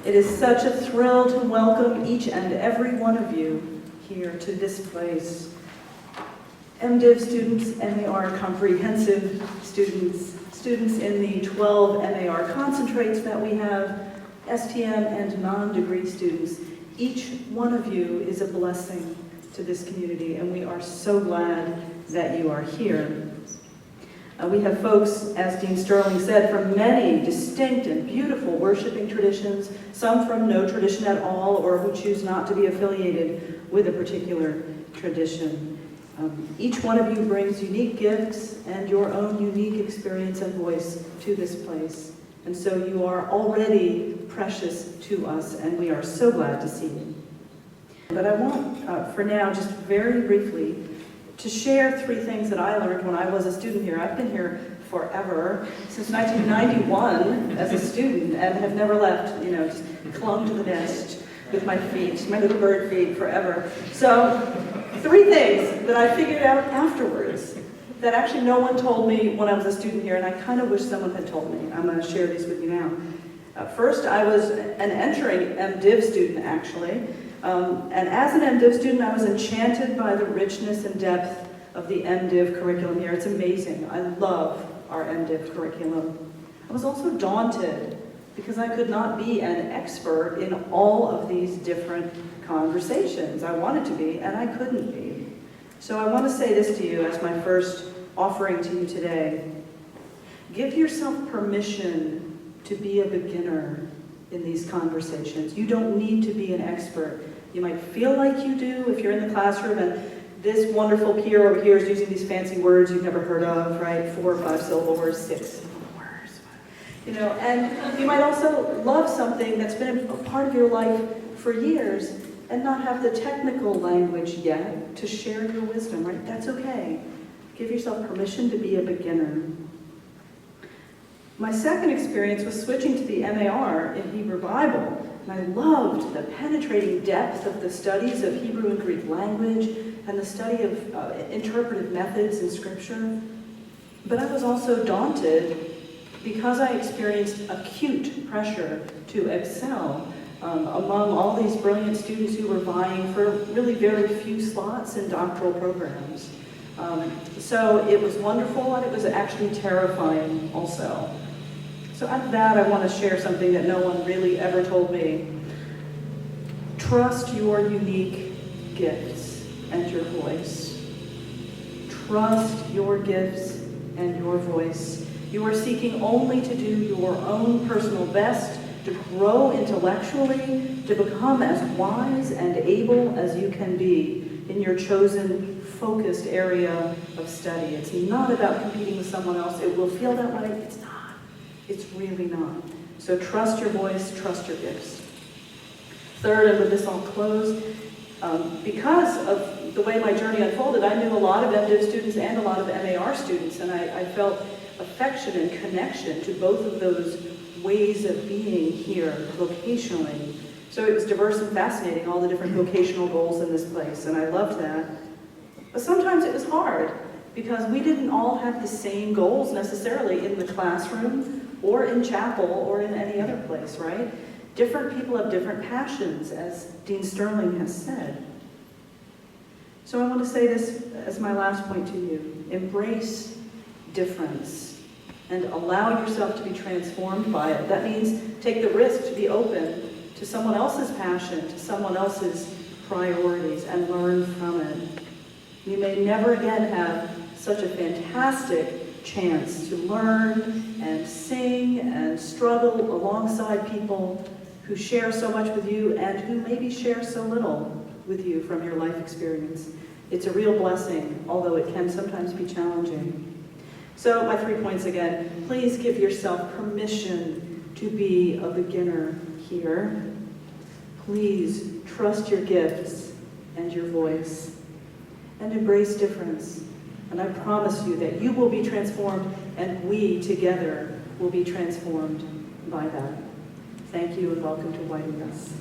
It is such a thrill to welcome each and every one of you here to this place. MDiv students, MAR comprehensive students, students in the 12 MAR concentrates that we have, STM and non-degree students. Each one of you is a blessing to this community, and we are so glad that you are here. We have folks, as Dean Sterling said, from many distinct and beautiful worshiping traditions, some from no tradition at all, or who choose not to be affiliated with a particular tradition. Each one of you brings unique gifts and your own unique experience and voice to this place. And so you are already precious to us, and we are so glad to see you. But I want, for now, just very briefly, to share 3 things that I learned when I was a student here. I've been here forever, since 1991 as a student, and have never left, just clung to the nest with my feet, my little bird feet, forever. So, 3 things that I figured out afterwards that actually no one told me when I was a student here, and I kind of wish someone had told me. I'm going to share these with you now. First, I was an entering MDiv student, actually. And as an MDiv student, I was enchanted by the richness and depth of the MDiv curriculum here. It's amazing. I love our MDiv curriculum. I was also daunted because I could not be an expert in all of these different conversations. I wanted to be, and I couldn't be. So I want to say this to you as my first offering to you today. Give yourself permission to be a beginner in these conversations. You don't need to be an expert. You might feel like you do if you're in the classroom and this wonderful peer over here is using these fancy words you've never heard of, right? 4 or 5 syllable words, 6 syllable words. And you might also love something that's been a part of your life for years and not have the technical language yet to share your wisdom, right? That's okay. Give yourself permission to be a beginner. My second experience was switching to the MAR in Hebrew Bible, and I loved the penetrating depth of the studies of Hebrew and Greek language and the study of interpretive methods in Scripture. But I was also daunted because I experienced acute pressure to excel among all these brilliant students who were vying for really very few slots in doctoral programs. So it was wonderful, and it was actually terrifying also. So out of that, I want to share something that no one really ever told me. Trust your unique gifts and your voice. Trust your gifts and your voice. You are seeking only to do your own personal best, to grow intellectually, to become as wise and able as you can be in your chosen, focused area of study. It's not about competing with someone else. It will feel that way. It's not. It's really not. So trust your voice, trust your gifts. Third, and with this I'll close, because of the way my journey unfolded, I knew a lot of MDiv students and a lot of MAR students, and I felt affection and connection to both of those ways of being here vocationally. So it was diverse and fascinating, all the different vocational goals in this place, and I loved that. But sometimes it was hard, because we didn't all have the same goals necessarily in the classroom, or in chapel, or in any other place, right? Different people have different passions, as Dean Sterling has said. So I want to say this as my last point to you. Embrace difference and allow yourself to be transformed by it. That means take the risk to be open to someone else's passion, to someone else's priorities, and learn from it. You may never again have such a fantastic chance to learn and sing and struggle alongside people who share so much with you and who maybe share so little with you from your life experience. It's a real blessing, although it can sometimes be challenging. So my 3 points again. Please give yourself permission to be a beginner here. Please trust your gifts and your voice, and embrace difference. And I promise you that you will be transformed, and we together will be transformed by that. Thank you, and welcome to Whiting Us.